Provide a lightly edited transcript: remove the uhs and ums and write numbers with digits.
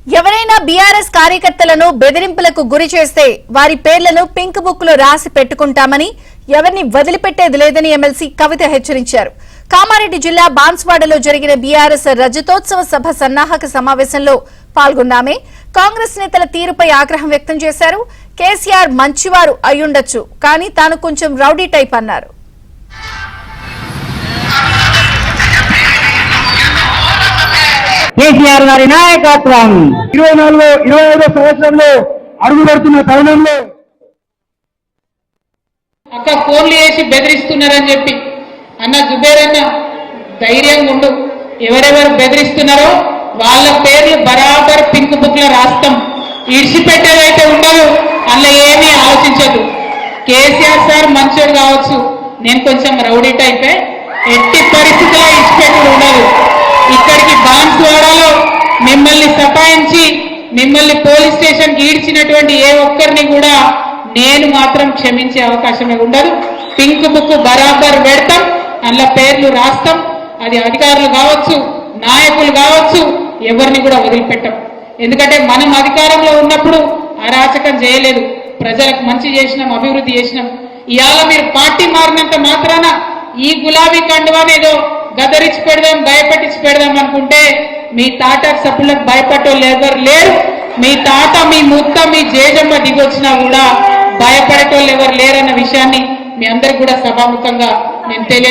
ఎవరైనా బీఆర్ఎస్ కార్యకర్తలను బెదిరింపులకు గురి చేస్తే వారి పేర్లను పింక్ బుక్ లో రాసి పెట్టుకుంటామని, ఎవరిని వదిలిపెట్టేది లేదని ఎమ్మెల్సీ కవిత హెచ్చరించారు. కామారెడ్డి జిల్లా బాన్స్వాడలో జరిగిన బీఆర్ఎస్ రజతోత్సవ సభ సన్నాహక సమావేశంలో పాల్గొన్నామే కాంగ్రెస్ నేతల తీరుపై ఆగ్రహం వ్యక్తం చేశారు. కేసీఆర్ మంచివారు అయ్యుండొచ్చు, కానీ తాను కొంచెం రౌడీ టైప్ అన్నారు. కేసీఆర్ గారి నాయకత్వం 24-25 సంవత్సరంలో అడుగుపెడుతున్న తరుణంలో అక్క ఫోన్లు చేసి బెదిరిస్తున్నారని చెప్పి అన్న జుబేర్ అన్న ధైర్యంగా ఉండు. ఎవరెవరు బెదిరిస్తున్నారో వాళ్ళ పేర్లు బరాబర్ పింక్ బుక్ లో రాస్తాం. ఇడిచిపెట్టేదైతే ఉండదు, అందులో ఏమీ ఆలోచించదు. కేసీఆర్ సార్ మంచోడు కావచ్చు, నేను కొంచెం రౌడీ టైపే, ఎట్టి పరిస్థితుల్లో ఇడిచిపెట్టుడు ఉండదు. ఇక్కడికి బాన్స్వాడలో మిమ్మల్ని సతాయించి మిమ్మల్ని పోలీస్ స్టేషన్ కి ఈడ్చినటువంటి ఏ ఒక్కరిని కూడా నేను మాత్రం క్షమించే అవకాశమే ఉండదు. పింక్ బుక్ బరాబర్ పెడతాం, అందులో పేర్లు రాస్తాం. అది అధికారులు కావచ్చు, నాయకులు కావచ్చు, ఎవరిని కూడా వదిలిపెట్టాం. ఎందుకంటే మనం అధికారంలో ఉన్నప్పుడు అరాచకం చేయలేదు, ప్రజలకు మంచి చేసినాం, అభివృద్ధి చేసినాం. ఇవాళ మీరు పార్టీ మారినంత మాత్రాన ఈ గులాబీ కండువానేదో గదరించి పెడదాం, భయపెట్టించి పెడదాం అనుకుంటే మీ తాట సభ్యులకు భయపడేవాళ్ళు ఎవరు లేరు. మీ తాత, మీ ముత్త, మీ జేజమ్మ దిగొచ్చినా కూడా భయపడేటోళ్ళు ఎవరు లేరన్న విషయాన్ని మీ అందరికి కూడా సభాముఖంగా నేను తెలియ